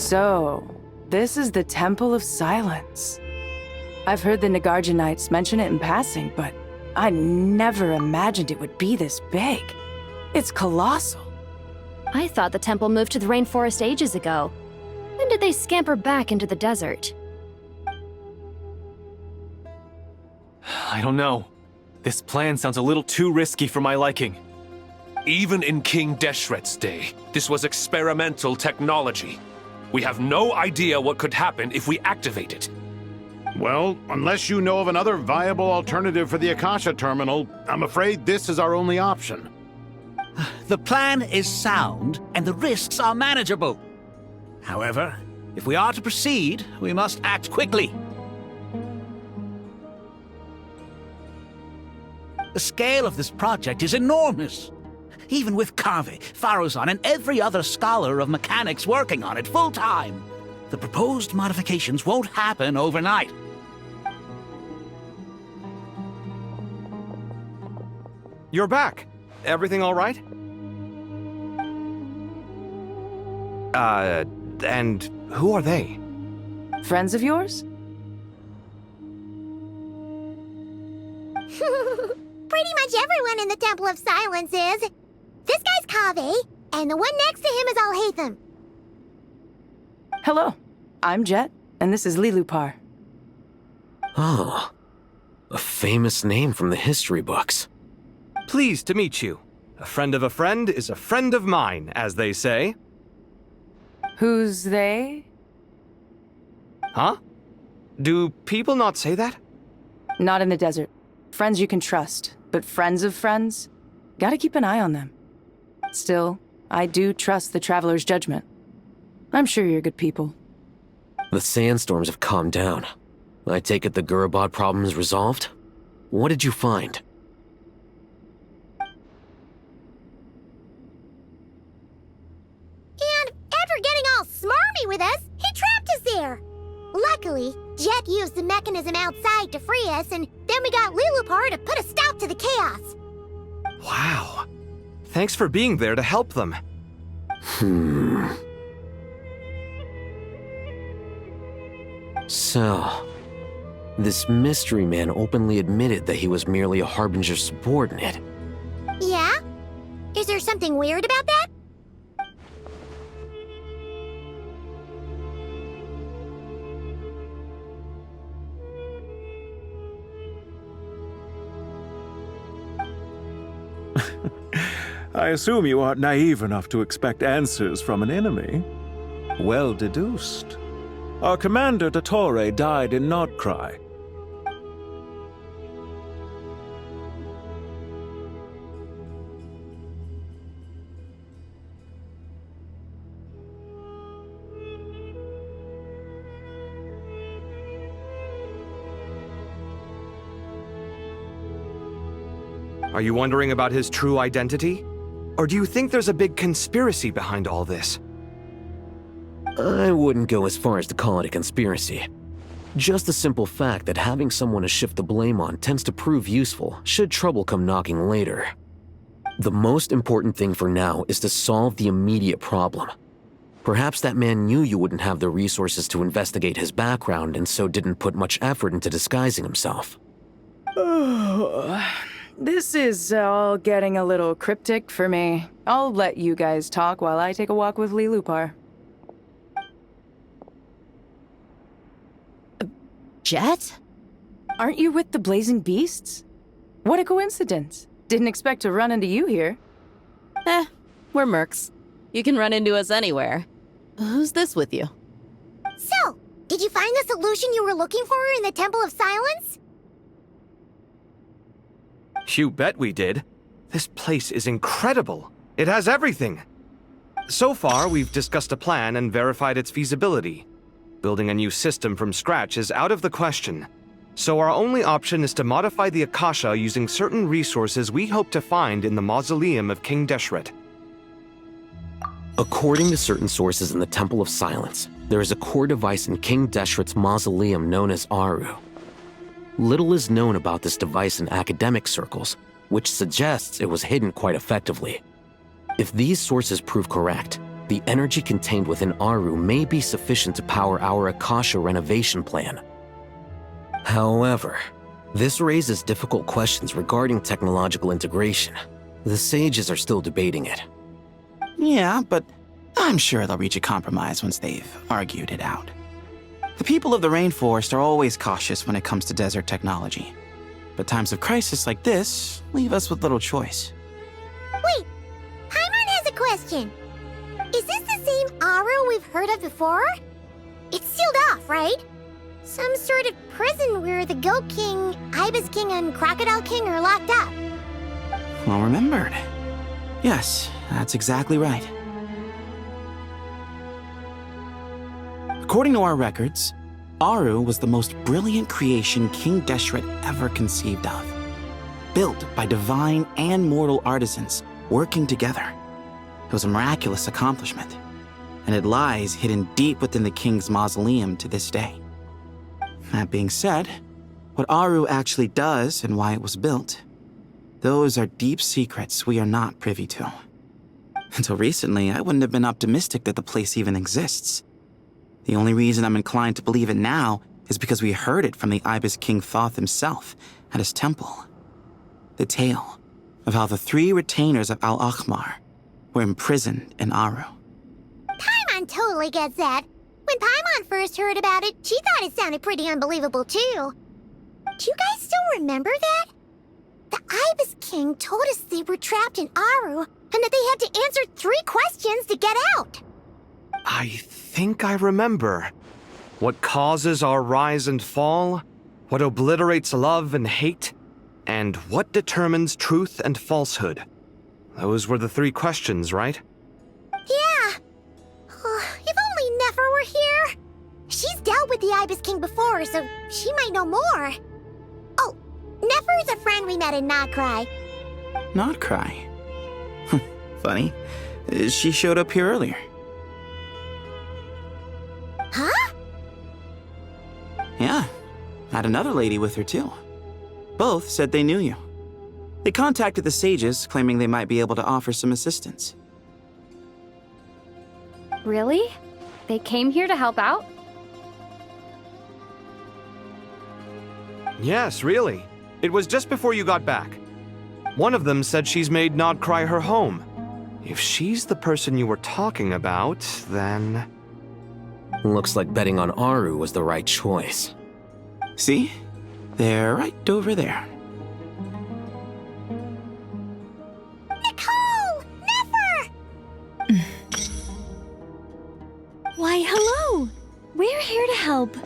So, this is the Temple of Silence. I've heard the Nagarjanites mention it in passing, but I never imagined it would be this big. It's colossal. I thought the temple moved to the rainforest ages ago. When did they scamper back into the desert? I don't know. This plan sounds a little too risky for my liking. Even in King Deshret's day, this was experimental technology. We have no idea what could happen if we activate it. Well, unless you know of another viable alternative for the Akasha terminal, I'm afraid this is our only option. The plan is sound, and the risks are manageable. However, if we are to proceed, we must act quickly. The scale of this project is enormous. Even with Kaveh, Faruzan, and every other scholar of mechanics working on it full-time, the proposed modifications won't happen overnight. You're back. Everything all right? And who are they? Friends of yours? Pretty much everyone in the Temple of Silence is. This guy's Kaveh, and the one next to him is Alhaitham. Hello, I'm Jet, and this is Lilupar. Oh, a famous name from the history books. Pleased to meet you. A friend of a friend is a friend of mine, as they say. Who's they? Huh? Do people not say that? Not in the desert. Friends you can trust, but friends of friends? Gotta keep an eye on them. Still, I do trust the Traveler's judgment. I'm sure you're good people. The sandstorms have calmed down. I take it the Gurabad problem is resolved? What did you find? And after getting all smarmy with us, he trapped us there. Luckily, Jet used the mechanism outside to free us, and then we got Lilupar to put a stop to the chaos. Wow. Thanks for being there to help them. So, this mystery man openly admitted that he was merely a Harbinger's subordinate. Yeah? Is there something weird about that? I assume you aren't naive enough to expect answers from an enemy. Well deduced. Our commander, Dottore, died in Nordcry. Are you wondering about his true identity? Or do you think there's a big conspiracy behind all this? I wouldn't go as far as to call it a conspiracy. Just the simple fact that having someone to shift the blame on tends to prove useful should trouble come knocking later. The most important thing for now is to solve the immediate problem. Perhaps that man knew you wouldn't have the resources to investigate his background and so didn't put much effort into disguising himself. This is all getting a little cryptic for me. I'll let you guys talk while I take a walk with Lilupar. Jet? Aren't you with the Blazing Beasts? What a coincidence. Didn't expect to run into you here. We're mercs. You can run into us anywhere. Who's this with you? So, did you find the solution you were looking for in the Temple of Silence? You bet we did. This place is incredible. It has everything. So far, we've discussed a plan and verified its feasibility. Building a new system from scratch is out of the question. So our only option is to modify the Akasha using certain resources we hope to find in the mausoleum of King Deshret. According to certain sources in the Temple of Silence, there is a core device in King Deshret's mausoleum known as Aru. Little is known about this device in academic circles, which suggests it was hidden quite effectively. If these sources prove correct, the energy contained within Aru may be sufficient to power our Akasha renovation plan. However, this raises difficult questions regarding technological integration. The sages are still debating it. Yeah, but I'm sure they'll reach a compromise once they've argued it out. The people of the rainforest are always cautious when it comes to desert technology. But times of crisis like this leave us with little choice. Wait, Paimon has a question. Is this the same Aru we've heard of before? It's sealed off, right? Some sort of prison where the Goat King, Ibis King, and Crocodile King are locked up. Well remembered. Yes, that's exactly right. According to our records, Aru was the most brilliant creation King Deshret ever conceived of. Built by divine and mortal artisans working together. It was a miraculous accomplishment, and it lies hidden deep within the king's mausoleum to this day. That being said, what Aru actually does and why it was built, those are deep secrets we are not privy to. Until recently, I wouldn't have been optimistic that the place even exists. The only reason I'm inclined to believe it now is because we heard it from the Ibis King Thoth himself at his temple. The tale of how the 3 retainers of Al-Akhmar were imprisoned in Aru. Paimon totally gets that. When Paimon first heard about it, she thought it sounded pretty unbelievable too. Do you guys still remember that? The Ibis King told us they were trapped in Aru and that they had to answer 3 questions to get out. I think I remember. What causes our rise and fall? What obliterates love and hate? And what determines truth and falsehood? Those were the 3 questions, right? Yeah. If only Nefer were here. She's dealt with the Ibis King before, so she might know more. Oh, Nefer is a friend we met in Notcry. Notcry? Funny. She showed up here earlier. Huh? Yeah. Had another lady with her too. Both said they knew you. They contacted the sages, claiming they might be able to offer some assistance. Really? They came here to help out? Yes, really. It was just before you got back. One of them said she's made Nodcry her home. If she's the person you were talking about, then... Looks like betting on Aru was the right choice. See? They're right over there. Nicole! Nefer! Why, hello! We're here to help.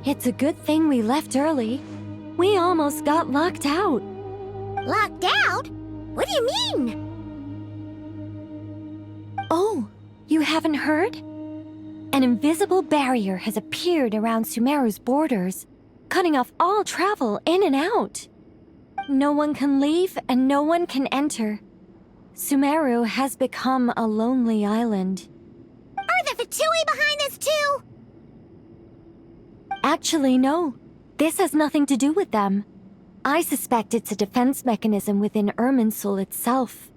It's a good thing we left early. We almost got locked out. Locked out? What do you mean? Oh, you haven't heard? An invisible barrier has appeared around Sumeru's borders, cutting off all travel in and out. No one can leave and no one can enter. Sumeru has become a lonely island. Are the Fatui behind this too? Actually, no. This has nothing to do with them. I suspect it's a defense mechanism within Irminsul itself.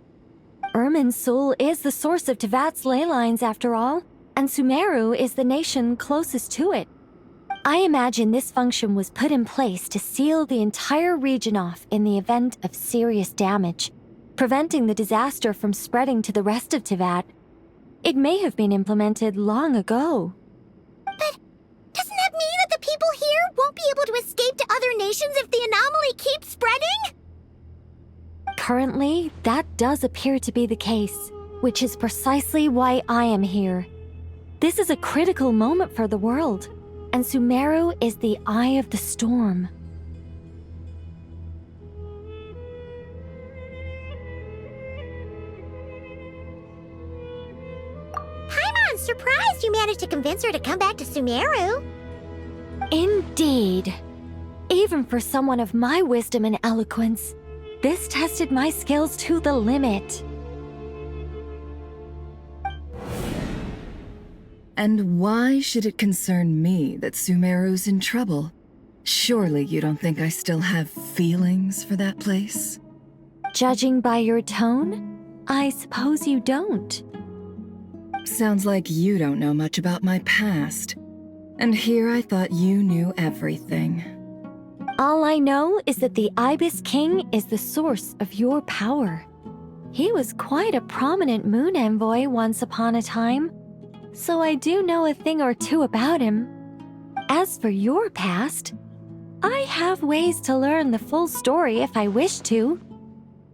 Irminsul is the source of Tevat's ley lines after all, and Sumeru is the nation closest to it. I imagine this function was put in place to seal the entire region off in the event of serious damage, preventing the disaster from spreading to the rest of Tevat. It may have been implemented long ago. But doesn't that mean that the people here won't be able to escape to other nations if the anomaly keeps spreading? Currently, that does appear to be the case, which is precisely why I am here. This is a critical moment for the world, and Sumeru is the eye of the storm. Paimon's surprised you managed to convince her to come back to Sumeru. Indeed. Even for someone of my wisdom and eloquence, this tested my skills to the limit. And why should it concern me that Sumeru's in trouble? Surely you don't think I still have feelings for that place? Judging by your tone, I suppose you don't. Sounds like you don't know much about my past. And here I thought you knew everything. All I know is that the Ibis King is the source of your power. He was quite a prominent moon envoy once upon a time, so I do know a thing or two about him. As for your past, I have ways to learn the full story if I wish to.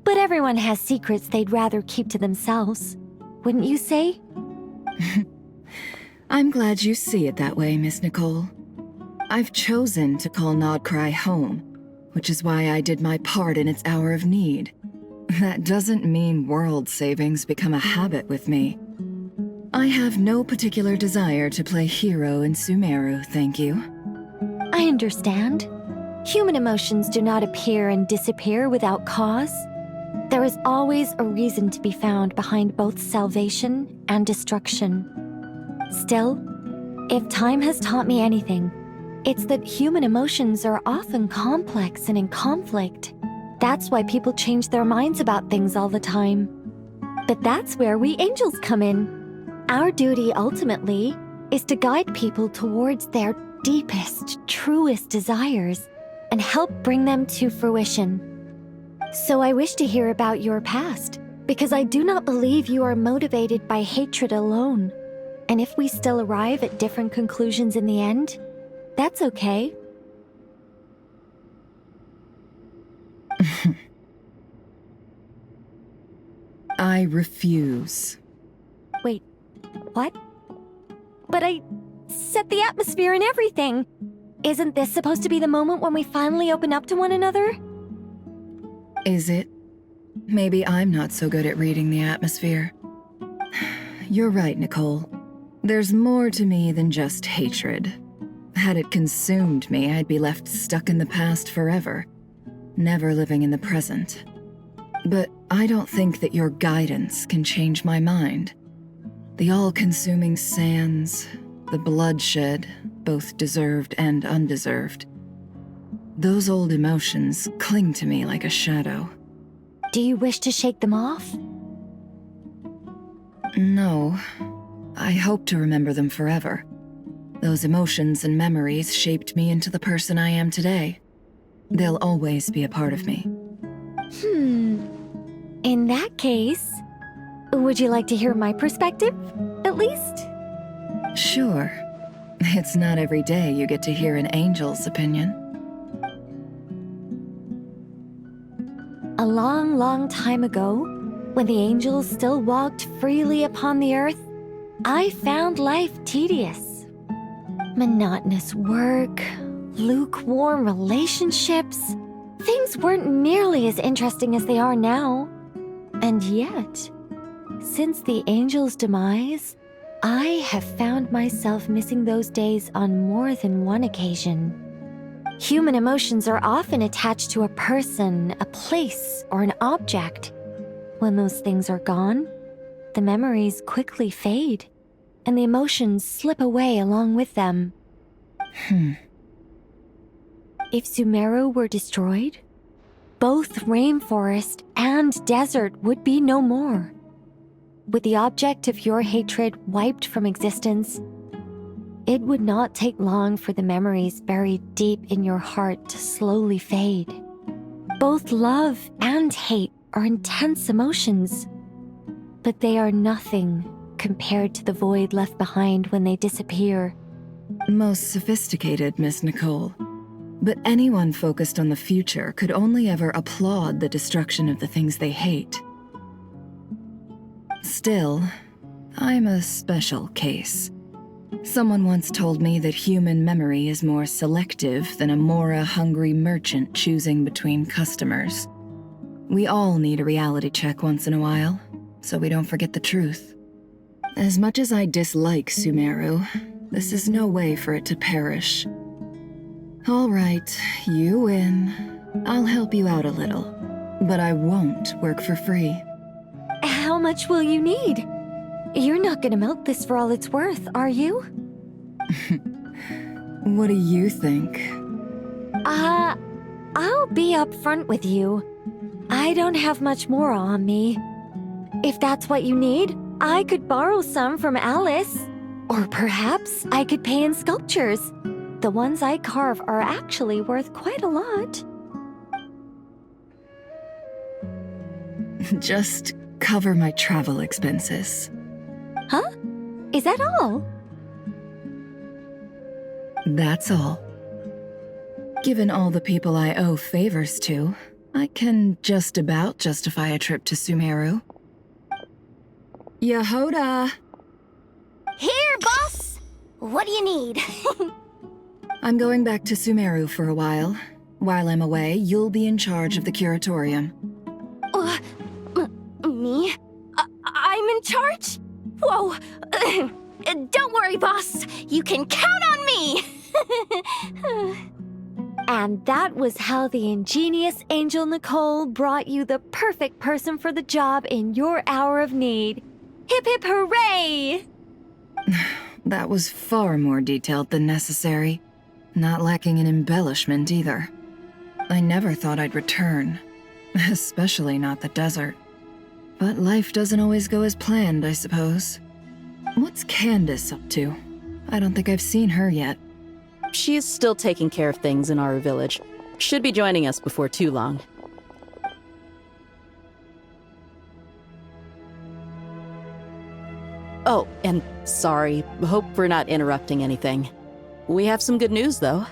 But everyone has secrets they'd rather keep to themselves, wouldn't you say? I'm glad you see it that way, Miss Nicole. I've chosen to call Nodcry home, which is why I did my part in its hour of need. That doesn't mean world savings become a habit with me. I have no particular desire to play hero in Sumeru, thank you. I understand. Human emotions do not appear and disappear without cause. There is always a reason to be found behind both salvation and destruction. Still, if time has taught me anything, it's that human emotions are often complex and in conflict. That's why people change their minds about things all the time. But that's where we angels come in. Our duty ultimately is to guide people towards their deepest, truest desires and help bring them to fruition. So I wish to hear about your past, because I do not believe you are motivated by hatred alone. And if we still arrive at different conclusions in the end, that's okay. I refuse. Wait, what? But I set the atmosphere and everything. Isn't this supposed to be the moment when we finally open up to one another? Is it? Maybe I'm not so good at reading the atmosphere. You're right, Nicole. There's more to me than just hatred. Had it consumed me, I'd be left stuck in the past forever, never living in the present. But I don't think that your guidance can change my mind. The all-consuming sands, the bloodshed, both deserved and undeserved. Those old emotions cling to me like a shadow. Do you wish to shake them off? No. I hope to remember them forever. Those emotions and memories shaped me into the person I am today. They'll always be a part of me. In that case, would you like to hear my perspective, at least? Sure. It's not every day you get to hear an angel's opinion. A long, long time ago, when the angels still walked freely upon the earth, I found life tedious. Monotonous work, lukewarm relationships. Things weren't nearly as interesting as they are now. And yet, since the angels' demise, I have found myself missing those days on more than one occasion. Human emotions are often attached to a person, a place, or an object. When those things are gone, the memories quickly fade, and the emotions slip away along with them. If Sumeru were destroyed, both rainforest and desert would be no more. With the object of your hatred wiped from existence, it would not take long for the memories buried deep in your heart to slowly fade. Both love and hate are intense emotions, but they are nothing compared to the void left behind when they disappear. Most sophisticated, Miss Nicole. But anyone focused on the future could only ever applaud the destruction of the things they hate. Still, I'm a special case. Someone once told me that human memory is more selective than a Mora-hungry merchant choosing between customers. We all need a reality check once in a while, so we don't forget the truth. As much as I dislike Sumeru, this is no way for it to perish. All right, you win. I'll help you out a little, but I won't work for free. How much will you need? You're not gonna milk this for all it's worth, are you? What do you think? I'll be upfront with you. I don't have much more on me. If that's what you need, I could borrow some from Alice. Or perhaps I could pay in sculptures. The ones I carve are actually worth quite a lot. Just cover my travel expenses. Huh? Is that all? That's all. Given all the people I owe favors to, I can just about justify a trip to Sumeru. Yehoda! Here, boss! What do you need? I'm going back to Sumeru for a while. While I'm away, you'll be in charge of the curatorium. Me? I'm in charge? Whoa! Don't worry, boss. You can count on me! And that was how the ingenious Angel Nicole brought you the perfect person for the job in your hour of need. Hip hip hooray! That was far more detailed than necessary. Not lacking in embellishment either. I never thought I'd return. Especially not the desert. But life doesn't always go as planned, I suppose. What's Candace up to? I don't think I've seen her yet. She is still taking care of things in our village. Should be joining us before too long. Oh, and sorry. Hope we're not interrupting anything. We have some good news, though.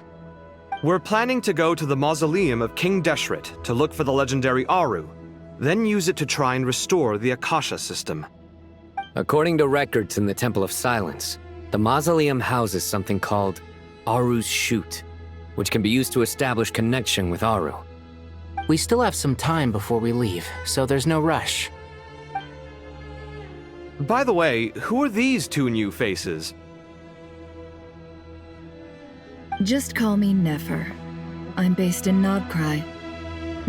We're planning to go to the mausoleum of King Deshret to look for the legendary Aru, then use it to try and restore the Akasha system. According to records in the Temple of Silence, the mausoleum houses something called Aru's Chute, which can be used to establish connection with Aru. We still have some time before we leave, so there's no rush. By the way, who are these two new faces? Just call me Nefer. I'm based in Nodcry.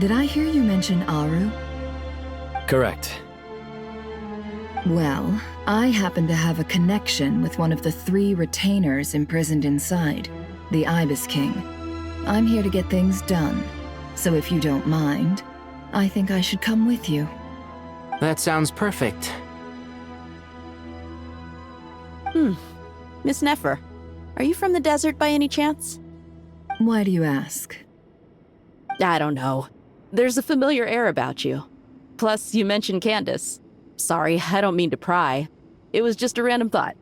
Did I hear you mention Aru? Correct. Well, I happen to have a connection with one of the 3 retainers imprisoned inside, the Ibis King. I'm here to get things done, so if you don't mind, I think I should come with you. That sounds perfect. Miss Nefer, are you from the desert by any chance? Why do you ask? I don't know. There's a familiar air about you. Plus, you mentioned Candace. Sorry, I don't mean to pry. It was just a random thought.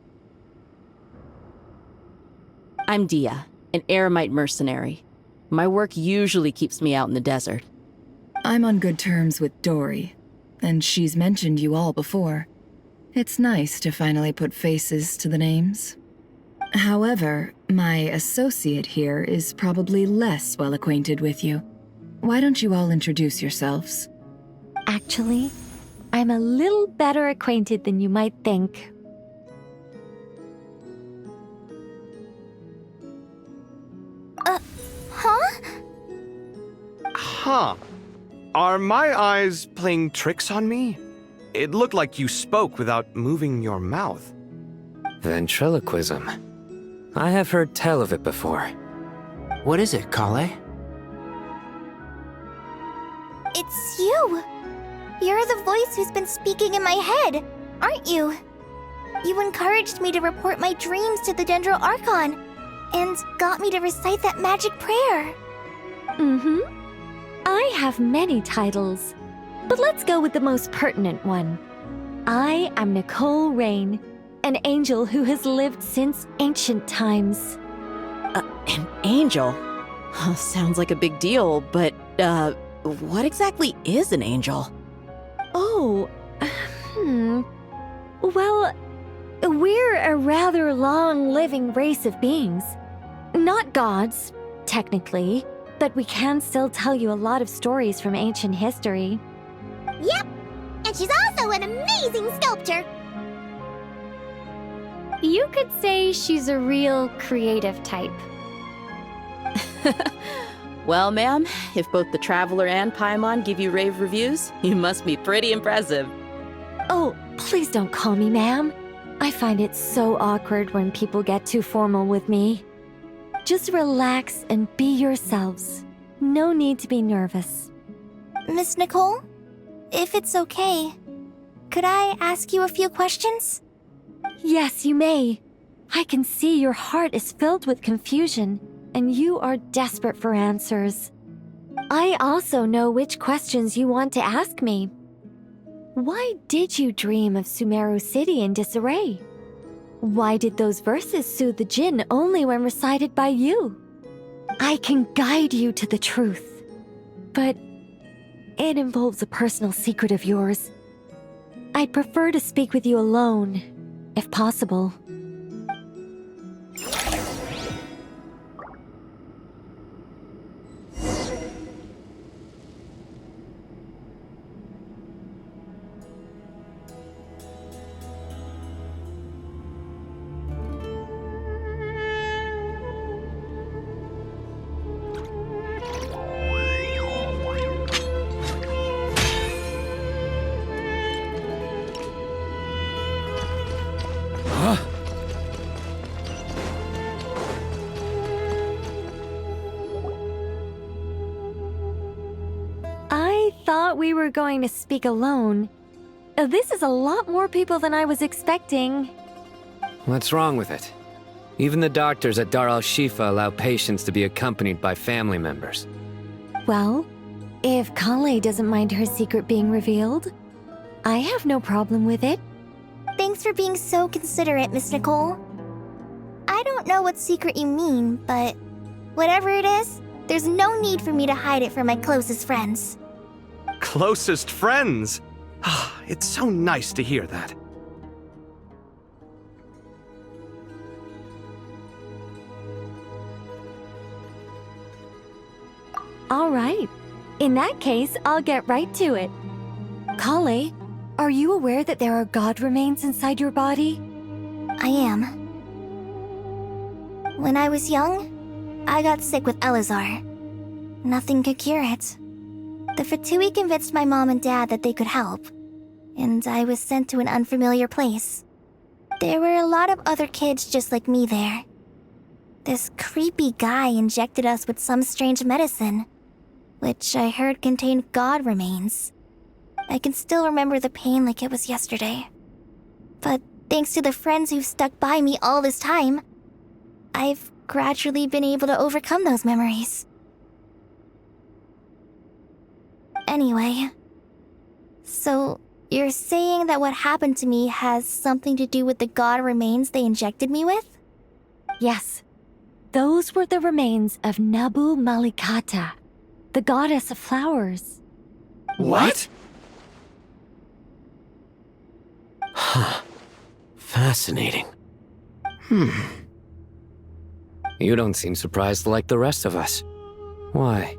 I'm Dia, an eremite mercenary. My work usually keeps me out in the desert. I'm on good terms with Dory, and she's mentioned you all before. It's nice to finally put faces to the names. However, my associate here is probably less well acquainted with you. Why don't you all introduce yourselves? Actually, I'm a little better acquainted than you might think. Huh? Huh. Are my eyes playing tricks on me? It looked like you spoke without moving your mouth. Ventriloquism. I have heard tell of it before. What is it, Kale? It's you! You're the voice who's been speaking in my head, aren't you? You encouraged me to report my dreams to the Dendro Archon, and got me to recite that magic prayer. I have many titles, but let's go with the most pertinent one. I am Nicole Rain, an angel who has lived since ancient times. An angel? Sounds like a big deal, but, what exactly is an angel? Oh, Well, we're a rather long-living race of beings. Not gods, technically, but we can still tell you a lot of stories from ancient history. Yep! And she's also an amazing sculptor! You could say she's a real creative type. Well, ma'am, if both the Traveler and Paimon give you rave reviews, you must be pretty impressive. Oh, please don't call me ma'am. I find it so awkward when people get too formal with me. Just relax and be yourselves. No need to be nervous. Miss Nicole, if it's okay, could I ask you a few questions? Yes, you may. I can see your heart is filled with confusion, and you are desperate for answers. I also know which questions you want to ask me. Why did you dream of Sumeru City in disarray? Why did those verses soothe the Jinn only when recited by you? I can guide you to the truth, but it involves a personal secret of yours. I'd prefer to speak with you alone, if possible. I thought we were going to speak alone. This is a lot more people than I was expecting. What's wrong with it? Even the doctors at Dar al-Shifa allow patients to be accompanied by family members. Well, if Kale doesn't mind her secret being revealed, I have no problem with it. Thanks for being so considerate, Miss Nicole. I don't know what secret you mean, but whatever it is, there's no need for me to hide it from my closest friends. Closest friends? It's so nice to hear that. All right. In that case, I'll get right to it. Kale, are you aware that there are god remains inside your body? I am. When I was young, I got sick with Elazar. Nothing could cure it. The Fatui convinced my mom and dad that they could help, and I was sent to an unfamiliar place. There were a lot of other kids just like me there. This creepy guy injected us with some strange medicine, which I heard contained god remains. I can still remember the pain like it was yesterday. But thanks to the friends who've stuck by me all this time, I've gradually been able to overcome those memories. Anyway, so you're saying that what happened to me has something to do with the god remains they injected me with? Yes. Those were the remains of Nabu Malikata, the goddess of flowers. What? Huh. Fascinating. You don't seem surprised like the rest of us. Why?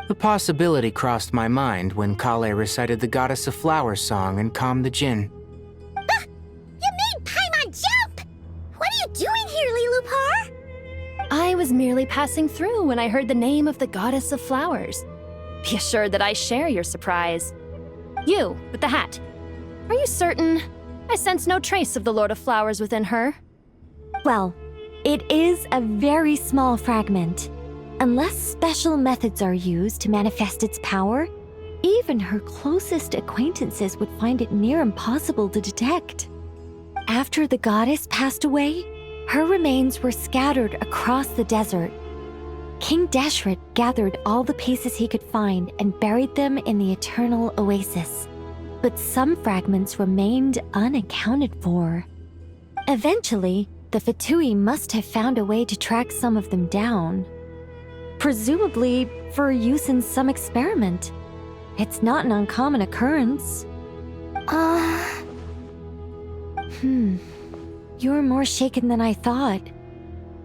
The possibility crossed my mind when Kale recited the Goddess of Flowers song and calmed the Jinn. You made Paimon jump! What are you doing here, Lilupar? I was merely passing through when I heard the name of the Goddess of Flowers. Be assured that I share your surprise. You, with the hat. Are you certain? I sense no trace of the Lord of Flowers within her. Well, it is a very small fragment. Unless special methods are used to manifest its power, even her closest acquaintances would find it near impossible to detect. After the goddess passed away, her remains were scattered across the desert. King Deshret gathered all the pieces he could find and buried them in the Eternal Oasis. But some fragments remained unaccounted for. Eventually, the Fatui must have found a way to track some of them down. Presumably for use in some experiment. It's not an uncommon occurrence. You're more shaken than I thought.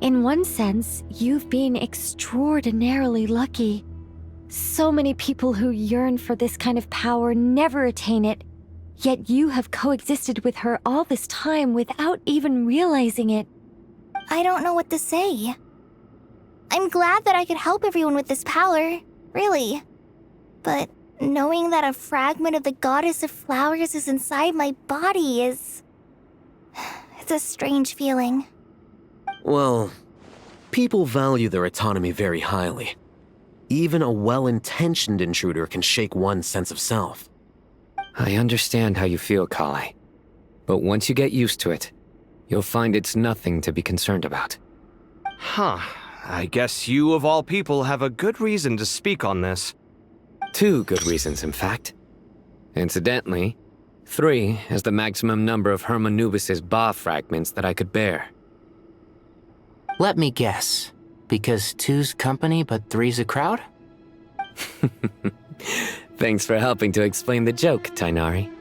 In one sense, you've been extraordinarily lucky. So many people who yearn for this kind of power never attain it, yet you have coexisted with her all this time without even realizing it. I don't know what to say. I'm glad that I could help everyone with this power, really. But knowing that a fragment of the Goddess of Flowers is inside my body is... It's a strange feeling. Well, people value their autonomy very highly. Even a well-intentioned intruder can shake one's sense of self. I understand how you feel, Kale. But once you get used to it, you'll find it's nothing to be concerned about. Huh. I guess you, of all people, have a good reason to speak on this. 2 good reasons, in fact. Incidentally, 3 is the maximum number of Hermanubis' Ba fragments that I could bear. Let me guess. Because 2's company, but 3's a crowd? Thanks for helping to explain the joke, Tainari.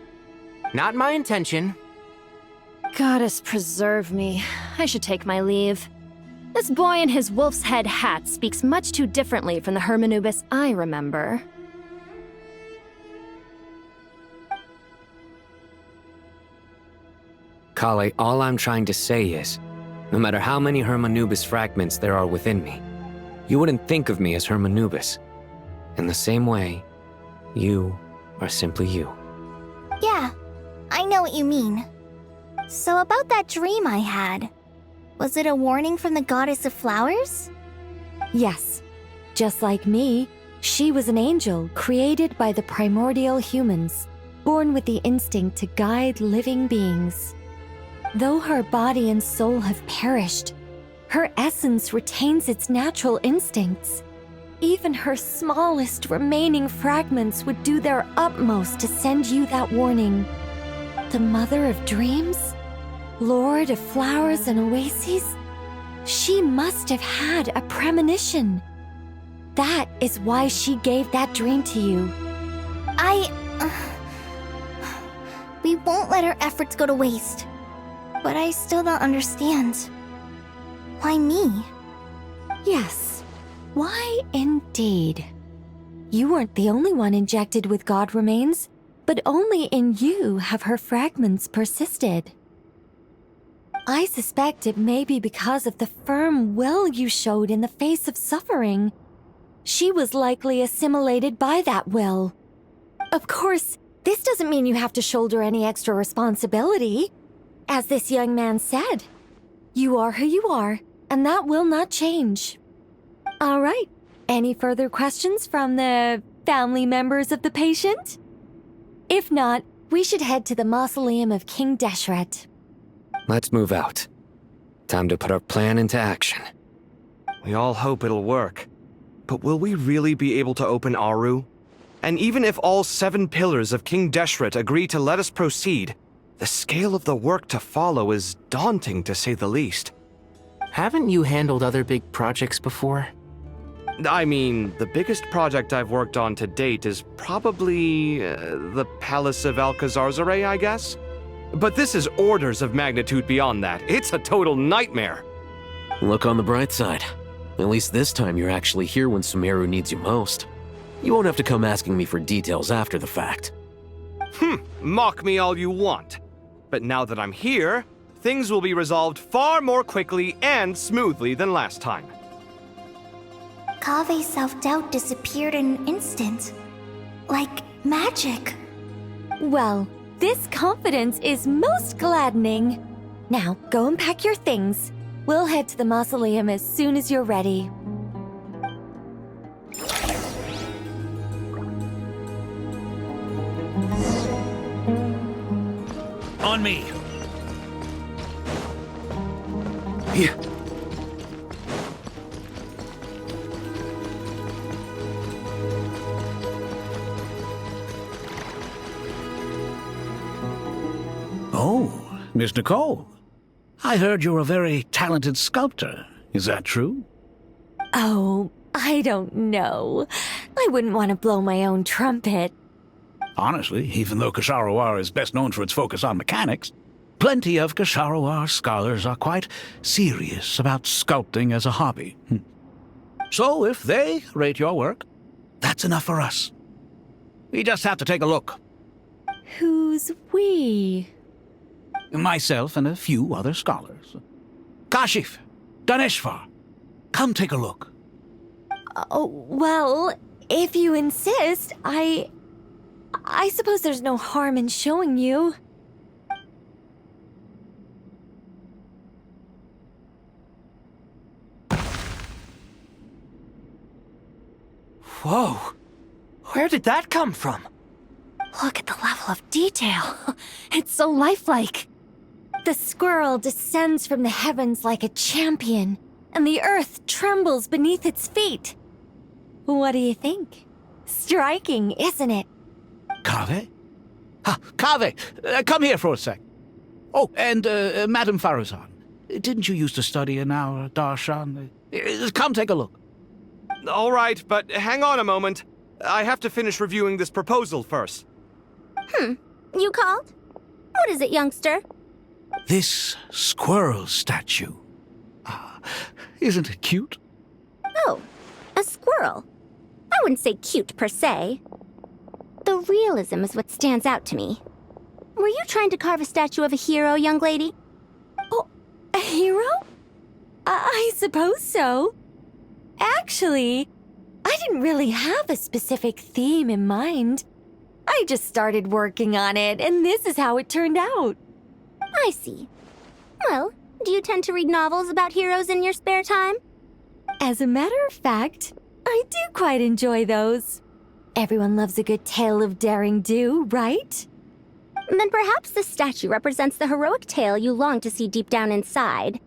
Not my intention. Goddess preserve me. I should take my leave. This boy in his wolf's head hat speaks much too differently from the Hermanubis I remember. Kale, all I'm trying to say is, no matter how many Hermanubis fragments there are within me, you wouldn't think of me as Hermanubis. In the same way, you are simply you. Yeah, I know what you mean. So about that dream I had, was it a warning from the goddess of flowers? Yes. Just like me, she was an angel created by the primordial humans, born with the instinct to guide living beings. Though her body and soul have perished, her essence retains its natural instincts. Even her smallest remaining fragments would do their utmost to send you that warning. The Mother of Dreams? Lord of Flowers and Oases? She must have had a premonition. That is why she gave that dream to you. We won't let our efforts go to waste. But I still don't understand. Why me? Yes. Why indeed? You weren't the only one injected with god remains, but only in you have her fragments persisted. I suspect it may be because of the firm will you showed in the face of suffering. She was likely assimilated by that will. Of course, this doesn't mean you have to shoulder any extra responsibility. As this young man said, you are who you are, and that will not change. All right, any further questions from the family members of the patient? If not, we should head to the mausoleum of King Deshret. Let's move out. Time to put our plan into action. We all hope it'll work. But will we really be able to open Aru? And even if all 7 pillars of King Deshret agree to let us proceed, the scale of the work to follow is daunting, to say the least. Haven't you handled other big projects before? I mean, the biggest project I've worked on to date is probably the Palace of Alcazarzaray, I guess? But this is orders of magnitude beyond that. It's a total nightmare. Look on the bright side. At least this time you're actually here when Sumeru needs you most. You won't have to come asking me for details after the fact. Mock me all you want. But now that I'm here, things will be resolved far more quickly and smoothly than last time. Kave's self-doubt disappeared in an instant. Like magic. Well, this confidence is most gladdening. Now, go and pack your things. We'll head to the mausoleum as soon as you're ready. On me. Here. Oh, Miss Nicole. I heard you're a very talented sculptor. Is that true? Oh, I don't know. I wouldn't want to blow my own trumpet. Honestly, even though Kasharawar is best known for its focus on mechanics, plenty of Kasharawar scholars are quite serious about sculpting as a hobby. So if they rate your work, that's enough for us. We just have to take a look. Who's we? Myself and a few other scholars. Kashif, Ganeshvar, come take a look. Oh, well, if you insist, I suppose there's no harm in showing you. Whoa. Where did that come from? Look at the level of detail. It's so lifelike. The squirrel descends from the heavens like a champion, and the earth trembles beneath its feet. What do you think? Striking, isn't it? Kaveh? Kaveh, come here for a sec. Oh, and Madame Faruzan, didn't you used to study in our darshan? Come take a look. All right, but hang on a moment. I have to finish reviewing this proposal first. You called? What is it, youngster? This squirrel statue. Isn't it cute? Oh, a squirrel. I wouldn't say cute per se. The realism is what stands out to me. Were you trying to carve a statue of a hero, young lady? Oh, a hero? I suppose so. Actually, I didn't really have a specific theme in mind. I just started working on it, and this is how it turned out. I see. Well, do you tend to read novels about heroes in your spare time? As a matter of fact, I do quite enjoy those. Everyone loves a good tale of daring do, right? Then perhaps the statue represents the heroic tale you long to see deep down inside.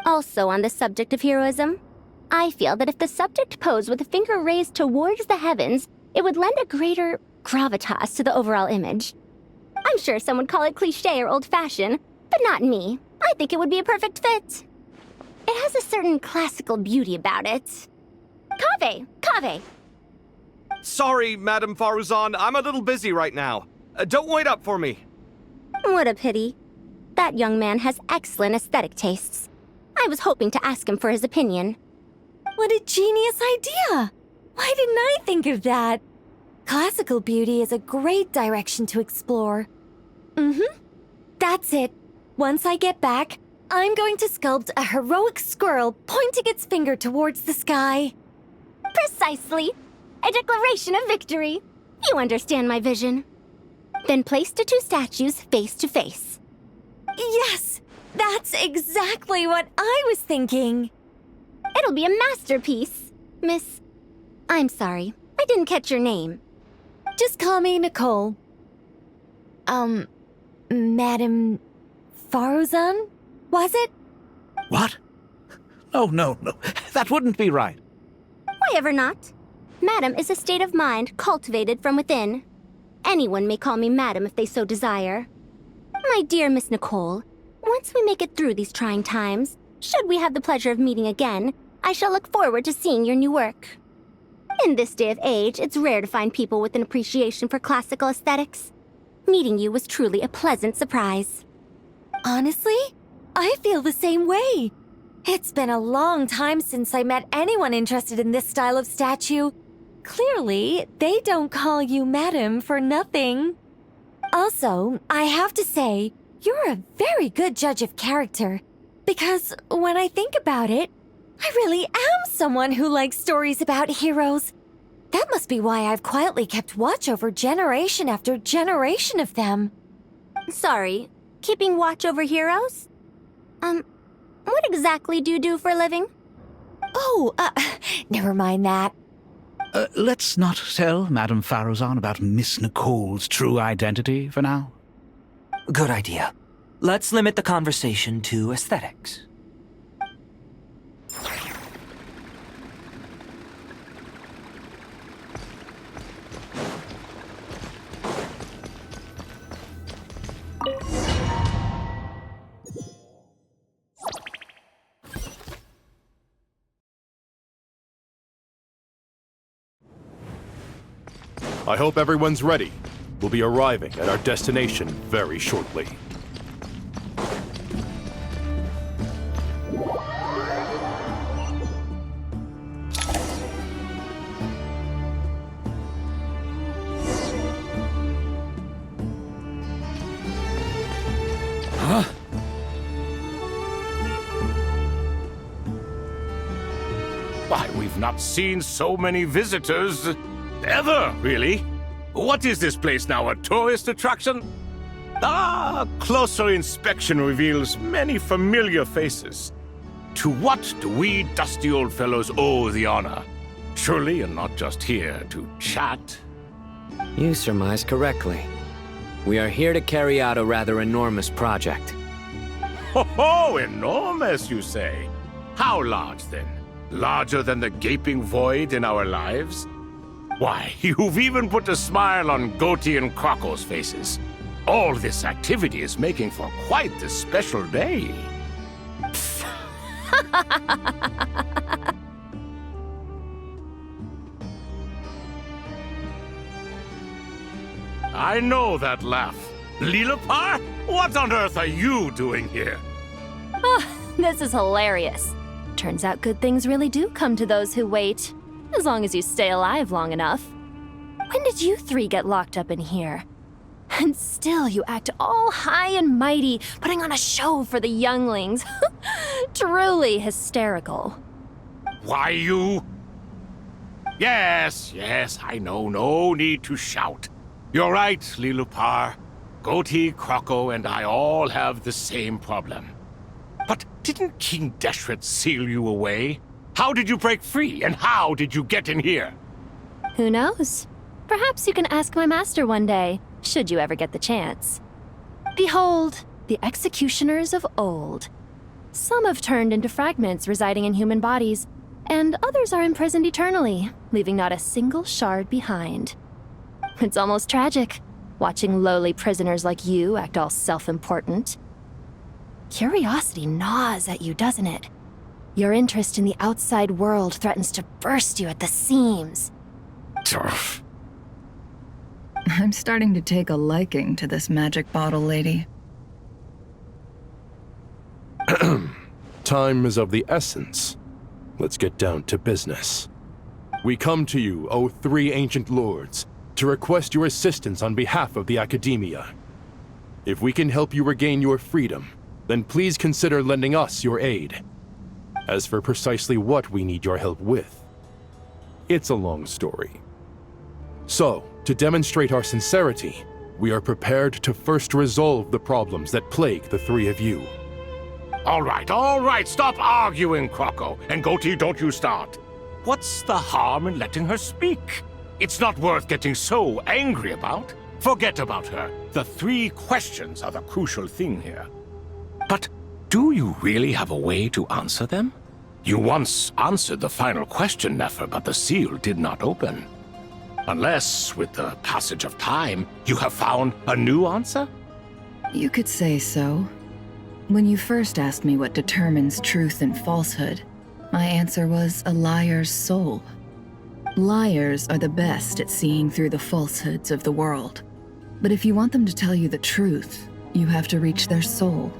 Also on the subject of heroism, I feel that if the subject posed with a finger raised towards the heavens, it would lend a greater gravitas to the overall image. I'm sure some would call it cliché or old-fashioned, but not me. I think it would be a perfect fit. It has a certain classical beauty about it. Kaveh! Sorry, Madame Faruzan, I'm a little busy right now. Don't wait up for me. What a pity. That young man has excellent aesthetic tastes. I was hoping to ask him for his opinion. What a genius idea! Why didn't I think of that? Classical beauty is a great direction to explore. That's it. Once I get back, I'm going to sculpt a heroic squirrel pointing its finger towards the sky. Precisely. A declaration of victory. You understand my vision. Then place the two statues face to face. Yes! That's exactly what I was thinking. It'll be a masterpiece, Miss... I'm sorry, I didn't catch your name. Just call me Nicole. Madame Faruzan? Was it? What? No. That wouldn't be right. Why ever not? Madam is a state of mind cultivated from within. Anyone may call me Madam if they so desire. My dear Miss Nicole, once we make it through these trying times, should we have the pleasure of meeting again, I shall look forward to seeing your new work. In this day of age, it's rare to find people with an appreciation for classical aesthetics. Meeting you was truly a pleasant surprise. Honestly, I feel the same way. It's been a long time since I met anyone interested in this style of statue. Clearly, they don't call you Madam for nothing. Also, I have to say, you're a very good judge of character. Because when I think about it, I really am someone who likes stories about heroes. That must be why I've quietly kept watch over generation after generation of them. Sorry, keeping watch over heroes? What exactly do you do for a living? Oh, never mind that. Let's not tell Madame Faruzan about Miss Nicole's true identity for now. Good idea. Let's limit the conversation to aesthetics. I hope everyone's ready. We'll be arriving at our destination very shortly. Huh? Why, we've not seen so many visitors ever, really. What is this place now, a tourist attraction? Closer inspection reveals many familiar faces. To what do we dusty old fellows owe the honor? Surely you're not just here to chat. You surmise correctly. We are here to carry out a rather enormous project. Ho, enormous, you say? How large, then? Larger than the gaping void in our lives? Why, you've even put a smile on Goatee and Crocco's faces. All this activity is making for quite the special day. I know that laugh. Lilipar? What on earth are you doing here? Oh, this is hilarious. Turns out good things really do come to those who wait. As long as you stay alive long enough. When did you three get locked up in here? And still you act all high and mighty, putting on a show for the younglings. Truly hysterical. Why, you... Yes, I know. No need to shout. You're right, Lilipar. Goatee, Crocco, and I all have the same problem. But didn't King Deshret seal you away? How did you break free, and how did you get in here? Who knows? Perhaps you can ask my master one day, should you ever get the chance. Behold, the executioners of old. Some have turned into fragments residing in human bodies, and others are imprisoned eternally, leaving not a single shard behind. It's almost tragic, watching lowly prisoners like you act all self-important. Curiosity gnaws at you, doesn't it? Your interest in the outside world threatens to burst you at the seams. Turf. I'm starting to take a liking to this magic bottle lady. Time is of the essence. Let's get down to business. We come to you, O three ancient lords, to request your assistance on behalf of the Academia. If we can help you regain your freedom, then please consider lending us your aid. As for precisely what we need your help with, it's a long story. So, to demonstrate our sincerity, we are prepared to first resolve the problems that plague the three of you. All right, stop arguing, Crocco. And Goatee, don't you start. What's the harm in letting her speak? It's not worth getting so angry about. Forget about her. The three questions are the crucial thing here. But do you really have a way to answer them? You once answered the final question, Nefer, but the seal did not open. Unless, with the passage of time, you have found a new answer? You could say so. When you first asked me what determines truth and falsehood, my answer was a liar's soul. Liars are the best at seeing through the falsehoods of the world. But if you want them to tell you the truth, you have to reach their soul.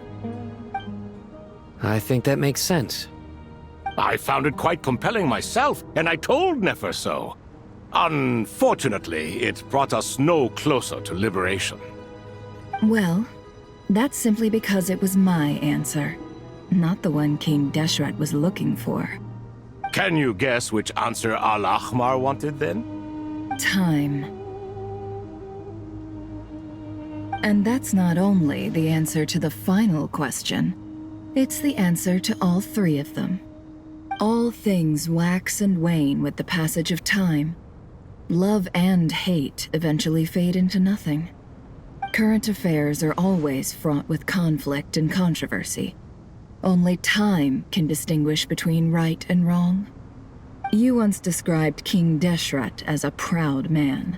I think that makes sense. I found it quite compelling myself, and I told Nefer so. Unfortunately, it brought us no closer to liberation. Well, that's simply because it was my answer, not the one King Deshret was looking for. Can you guess which answer Al-Ahmar wanted then? Time. And that's not only the answer to the final question, it's the answer to all three of them. All things wax and wane with the passage of time. Love and hate eventually fade into nothing. Current affairs are always fraught with conflict and controversy. Only time can distinguish between right and wrong. You once described King Deshret as a proud man.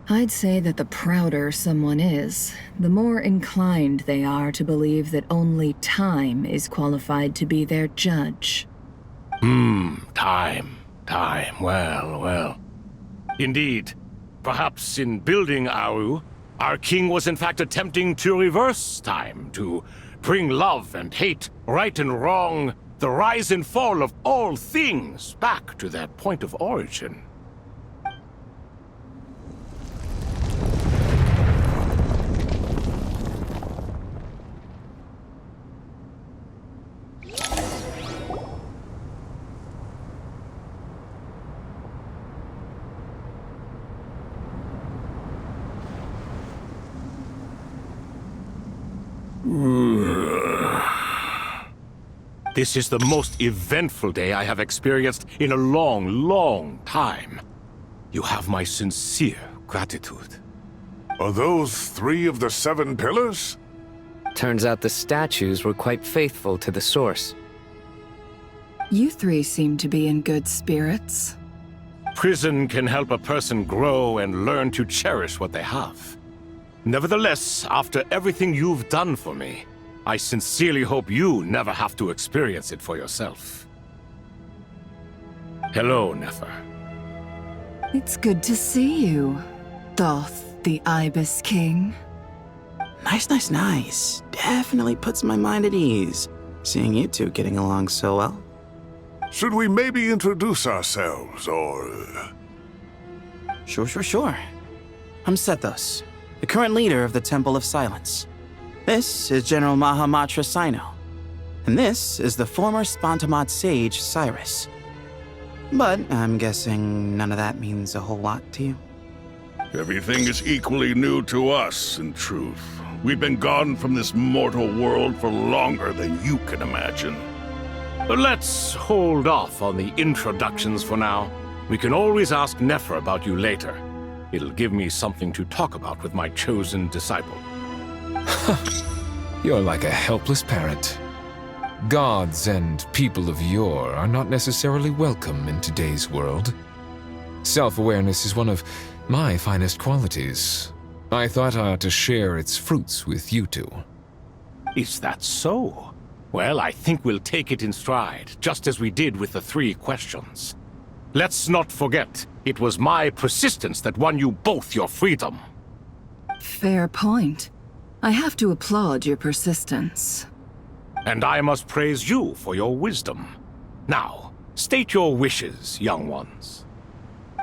I'd say that the prouder someone is, the more inclined they are to believe that only time is qualified to be their judge. Time. Well. Indeed. Perhaps in building Aru, our king was in fact attempting to reverse time, to bring love and hate, right and wrong, the rise and fall of all things back to their point of origin. This is the most eventful day I have experienced in a long, long time. You have my sincere gratitude. Are those 3 of the 7 pillars? Turns out the statues were quite faithful to the source. You 3 seem to be in good spirits. Prison can help a person grow and learn to cherish what they have. Nevertheless, after everything you've done for me, I sincerely hope you never have to experience it for yourself. Hello, Nefer. It's good to see you, Thoth, the Ibis King. Nice. Definitely puts my mind at ease, seeing you two getting along so well. Should we maybe introduce ourselves, or... Sure. I'm Sethos, the current leader of the Temple of Silence. This is General Mahamatra Sino, and this is the former Spantamad sage, Cyrus. But I'm guessing none of that means a whole lot to you. Everything is equally new to us, in truth. We've been gone from this mortal world for longer than you can imagine. But let's hold off on the introductions for now. We can always ask Nefer about you later. It'll give me something to talk about with my chosen disciple. You're like a helpless parent. Gods and people of yore are not necessarily welcome in today's world. Self-awareness is one of my finest qualities. I thought I ought to share its fruits with you two. Is that so? Well, I think we'll take it in stride, just as we did with the 3 questions. Let's not forget, it was my persistence that won you both your freedom. Fair point. I have to applaud your persistence. And I must praise you for your wisdom. Now, state your wishes, young ones.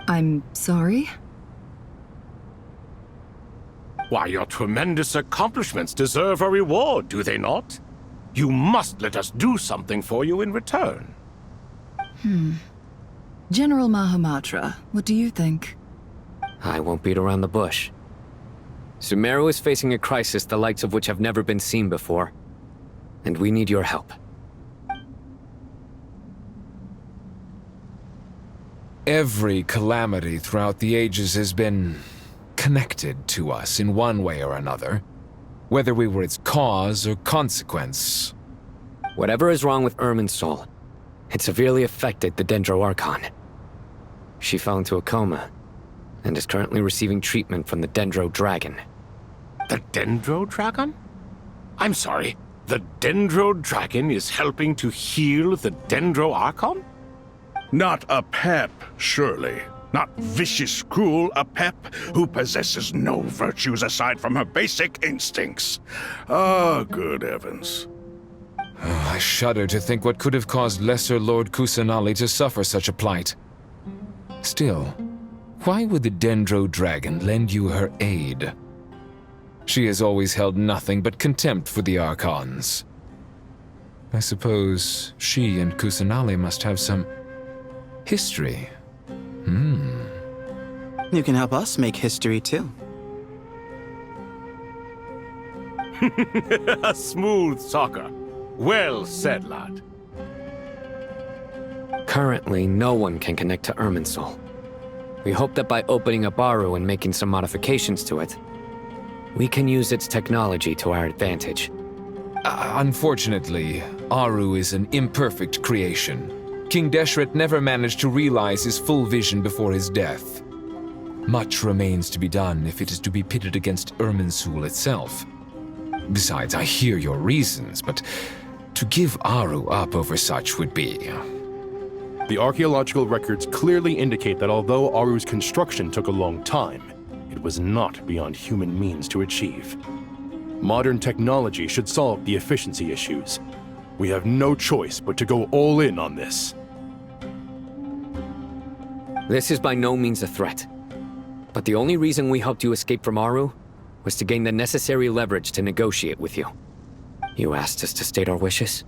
I'm sorry? Why, your tremendous accomplishments deserve a reward, do they not? You must let us do something for you in return. General Mahamatra, what do you think? I won't beat around the bush. Sumeru is facing a crisis the likes of which have never been seen before. And we need your help. Every calamity throughout the ages has been connected to us in one way or another, whether we were its cause or consequence. Whatever is wrong with Irminsul, it severely affected the Dendro Archon. She fell into a coma and is currently receiving treatment from the Dendro Dragon. The Dendro Dragon? I'm sorry, the Dendro Dragon is helping to heal the Dendro Archon? Not a pep, surely. Not vicious, cruel a pep who possesses no virtues aside from her basic instincts. Ah, good heavens. I shudder to think what could have caused Lesser Lord Kusanali to suffer such a plight. Still, why would the Dendro Dragon lend you her aid? She has always held nothing but contempt for the Archons. I suppose she and Kusanali must have some history. You can help us make history too. A smooth talker. Well said, lad. Currently, no one can connect to Irminsul. We hope that by opening up Aru and making some modifications to it, we can use its technology to our advantage. Unfortunately, Aru is an imperfect creation. King Deshret never managed to realize his full vision before his death. Much remains to be done if it is to be pitted against Irminsul itself. Besides, I hear your reasons, but to give Aru up over such would be... The archaeological records clearly indicate that although Aru's construction took a long time, it was not beyond human means to achieve. Modern technology should solve the efficiency issues. We have no choice but to go all in on this. This is by no means a threat. But the only reason we helped you escape from Aru was to gain the necessary leverage to negotiate with you. You asked us to state our wishes,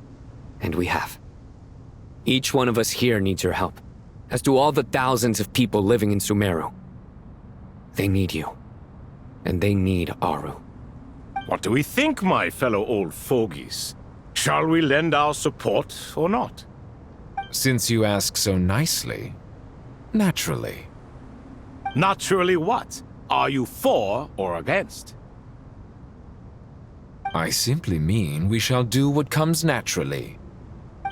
and we have. Each one of us here needs your help, as do all the thousands of people living in Sumeru. They need you, and they need Aru. What do we think, my fellow old fogies? Shall we lend our support or not? Since you ask so nicely, naturally. Naturally what? Are you for or against? I simply mean we shall do what comes naturally.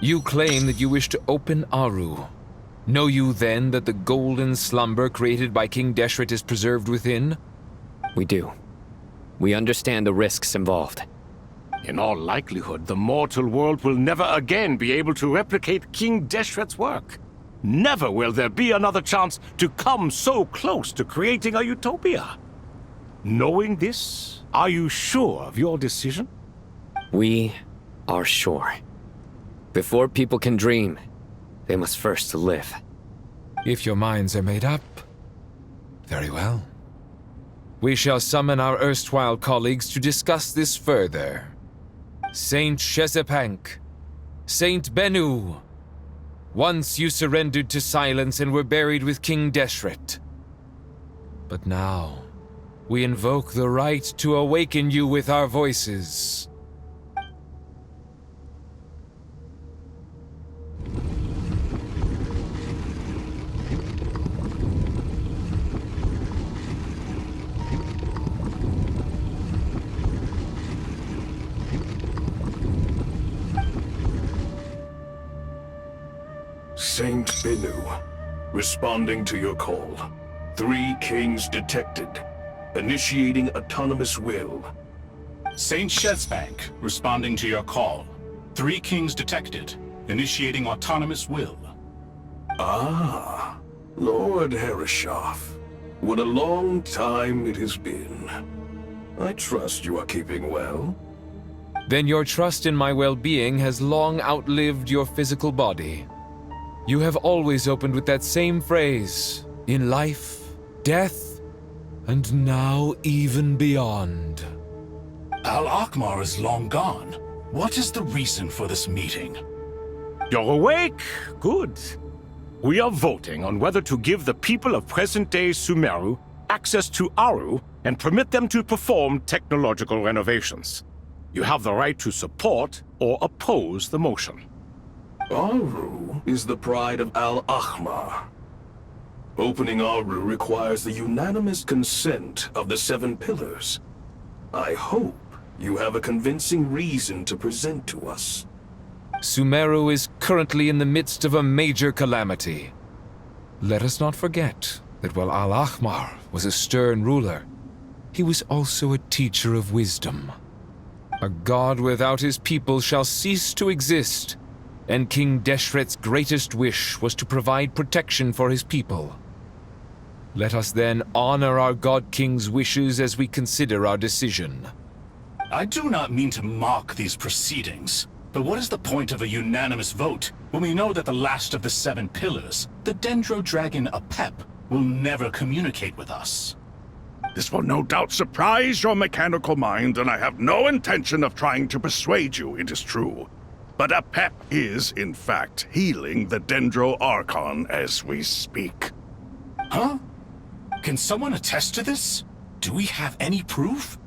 You claim that you wish to open Aru. Know you then that the golden slumber created by King Deshret is preserved within? We do. We understand the risks involved. In all likelihood, the mortal world will never again be able to replicate King Deshret's work. Never will there be another chance to come so close to creating a utopia. Knowing this, are you sure of your decision? We are sure. Before people can dream, they must first live. If your minds are made up, very well. We shall summon our erstwhile colleagues to discuss this further. Saint Shezepank, Saint Bennu, once you surrendered to silence and were buried with King Deshret. But now, we invoke the right to awaken you with our voices. Saint Bennu, responding to your call. 3 kings detected. Initiating autonomous will. Saint Shezbank, responding to your call. 3 kings detected. Initiating autonomous will. Ah, Lord Herreshoff. What a long time it has been. I trust you are keeping well. Then your trust in my well-being has long outlived your physical body. You have always opened with that same phrase, in life, death, and now even beyond. Al-Akmar is long gone. What is the reason for this meeting? You're awake? Good. We are voting on whether to give the people of present-day Sumeru access to Aru and permit them to perform technological renovations. You have the right to support or oppose the motion. Aru is the pride of Al-Ahmar. Opening Aru requires the unanimous consent of the 7 pillars. I hope you have a convincing reason to present to us. Sumeru is currently in the midst of a major calamity. Let us not forget that while Al-Ahmar was a stern ruler, he was also a teacher of wisdom. A god without his people shall cease to exist, and King Deshret's greatest wish was to provide protection for his people. Let us then honor our God King's wishes as we consider our decision. I do not mean to mock these proceedings, but what is the point of a unanimous vote when we know that the last of the 7 pillars, the Dendro Dragon Apep, will never communicate with us? This will no doubt surprise your mechanical mind, and I have no intention of trying to persuade you it is true. But Apep is, in fact, healing the Dendro Archon as we speak. Huh? Can someone attest to this? Do we have any proof?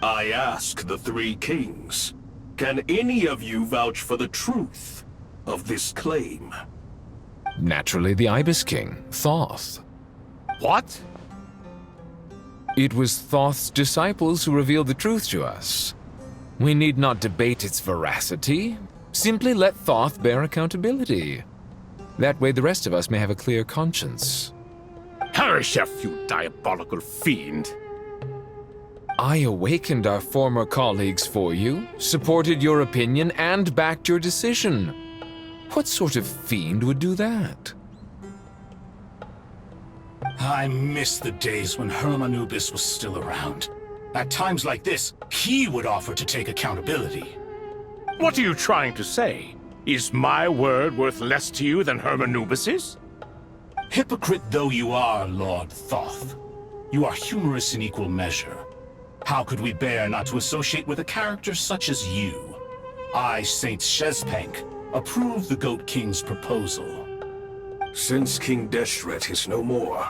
I ask the 3 kings. Can any of you vouch for the truth of this claim? Naturally, the Ibis King, Thoth. What? It was Thoth's disciples who revealed the truth to us. We need not debate its veracity. Simply let Thoth bear accountability. That way the rest of us may have a clear conscience. Herreshoff, you diabolical fiend! I awakened our former colleagues for you, supported your opinion, and backed your decision. What sort of fiend would do that? I miss the days when Hermanubis was still around. At times like this, he would offer to take accountability. What are you trying to say? Is my word worth less to you than Hermanubis's? Hypocrite though you are, Lord Thoth, you are humorous in equal measure. How could we bear not to associate with a character such as you? I, Saint Shezpank, approve the Goat King's proposal. Since King Deshret is no more,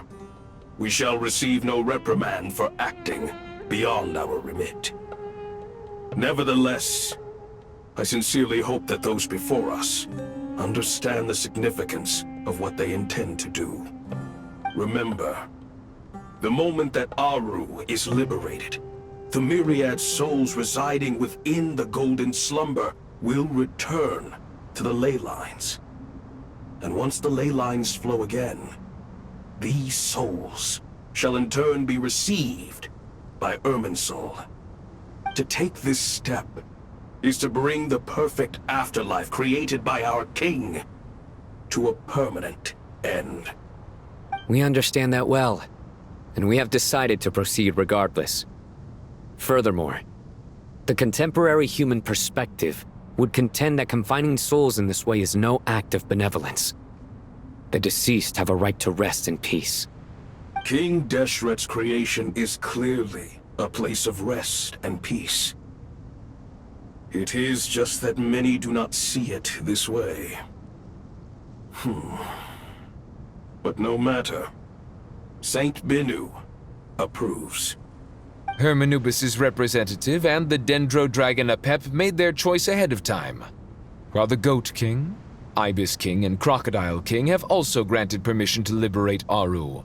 we shall receive no reprimand for acting beyond our remit. Nevertheless, I sincerely hope that those before us understand the significance of what they intend to do. Remember, the moment that Aru is liberated, the myriad souls residing within the Golden Slumber will return to the ley lines. And once the ley lines flow again, these souls shall in turn be received by Irminsul. To take this step is to bring the perfect afterlife created by our king to a permanent end. We understand that well, and we have decided to proceed regardless. Furthermore, the contemporary human perspective would contend that confining souls in this way is no act of benevolence. The deceased have a right to rest in peace. King Deshret's creation is clearly a place of rest and peace. It is just that many do not see it this way. But no matter. Saint Binu approves. Hermanubis' representative and the Dendro Dragon Apep made their choice ahead of time, while the Goat King, Ibis King, and Crocodile King have also granted permission to liberate Aru.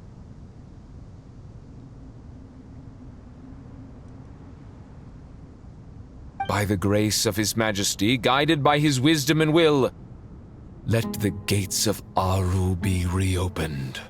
By the grace of His Majesty, guided by his wisdom and will, let the gates of Aru be reopened.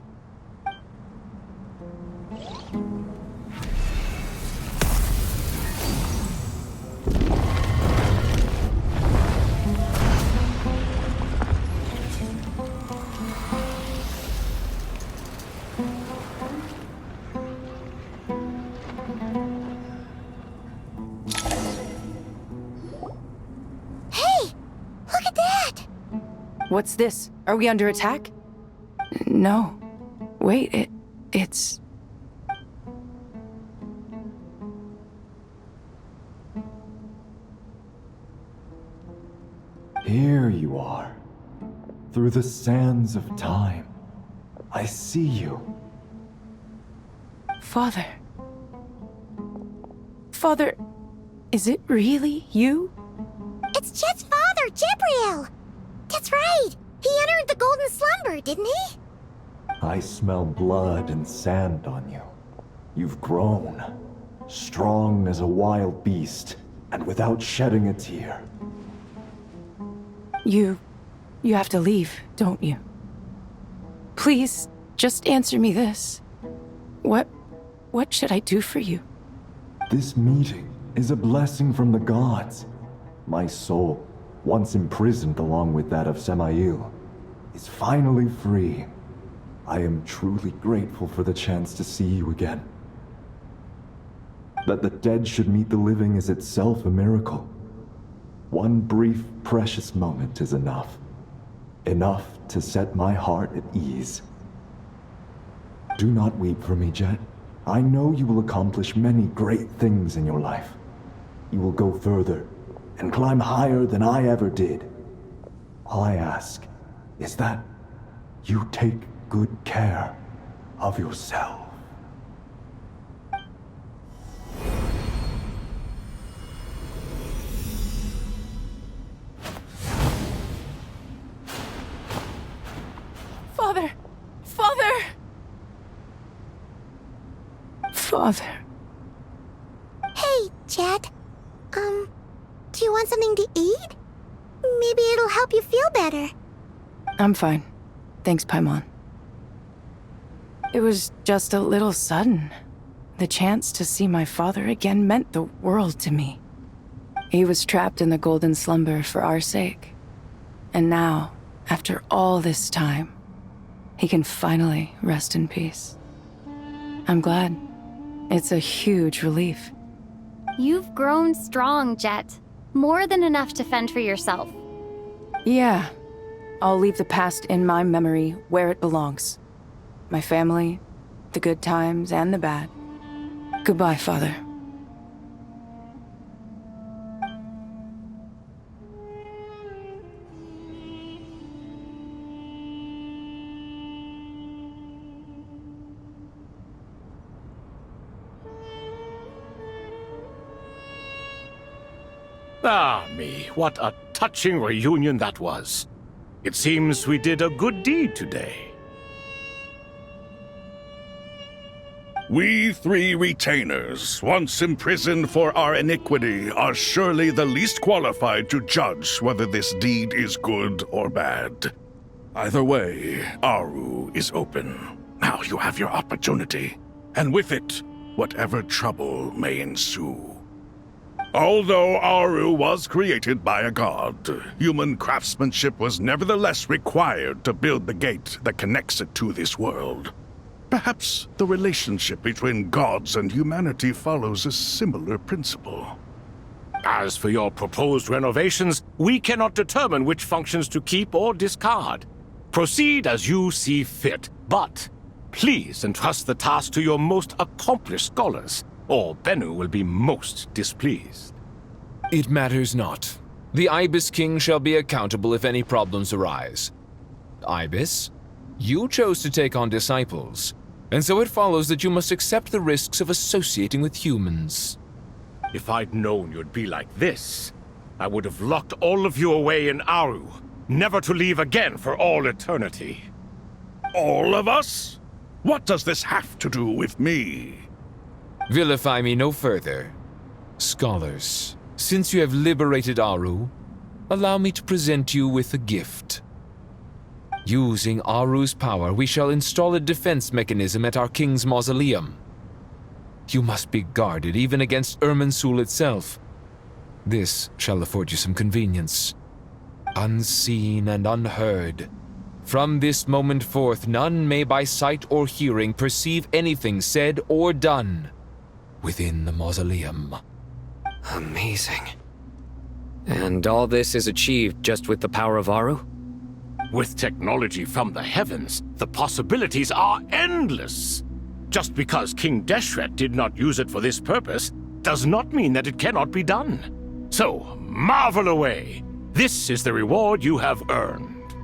What's this? Are we under attack? No. Wait, it's... Here you are. Through the sands of time. I see you. Father. Father, is it really you? It's Jet's father, Jibriel! That's right! He entered the Golden Slumber, didn't he? I smell blood and sand on you. You've grown. Strong as a wild beast, and without shedding a tear. You have to leave, don't you? Please, just answer me this. What should I do for you? This meeting is a blessing from the gods. My soul, once imprisoned along with that of Semail, is finally free. I am truly grateful for the chance to see you again. That the dead should meet the living is itself a miracle. One brief, precious moment is enough. Enough to set my heart at ease. Do not weep for me, Jet. I know you will accomplish many great things in your life. You will go further and climb higher than I ever did. All I ask is that you take good care of yourself. Father! Father! Father. Hey, Jet. Do you want something to eat? Maybe it'll help you feel better. I'm fine. Thanks, Paimon. It was just a little sudden. The chance to see my father again meant the world to me. He was trapped in the Golden Slumber for our sake. And now, after all this time, he can finally rest in peace. I'm glad. It's a huge relief. You've grown strong, Jet. More than enough to fend for yourself. Yeah. I'll leave the past in my memory where it belongs. My family, the good times and the bad. Goodbye, Father. Ah, me, what a touching reunion that was. It seems we did a good deed today. We three retainers, once imprisoned for our iniquity, are surely the least qualified to judge whether this deed is good or bad. Either way, Aru is open. Now you have your opportunity, and with it, whatever trouble may ensue. Although Aru was created by a god, human craftsmanship was nevertheless required to build the gate that connects it to this world. Perhaps the relationship between gods and humanity follows a similar principle. As for your proposed renovations, we cannot determine which functions to keep or discard. Proceed as you see fit, but please entrust the task to your most accomplished scholars, or Bennu will be most displeased. It matters not. The Ibis King shall be accountable if any problems arise. Ibis, you chose to take on disciples, and so it follows that you must accept the risks of associating with humans. If I'd known you'd be like this, I would have locked all of you away in Aru, never to leave again for all eternity. All of us? What does this have to do with me? Vilify me no further. Scholars, since you have liberated Aru, allow me to present you with a gift. Using Aru's power, we shall install a defense mechanism at our king's mausoleum. You must be guarded even against Irminsul itself. This shall afford you some convenience. Unseen and unheard. From this moment forth, none may by sight or hearing perceive anything said or done within the mausoleum. Amazing. And all this is achieved just with the power of Aru? With technology from the heavens, the possibilities are endless. Just because King Deshret did not use it for this purpose does not mean that it cannot be done. So, marvel away. This is the reward you have earned.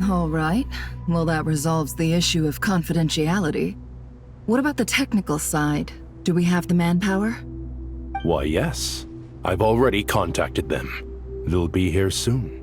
All right. Well, that resolves the issue of confidentiality. What about the technical side? Do we have the manpower? Why, yes. I've already contacted them. They'll be here soon.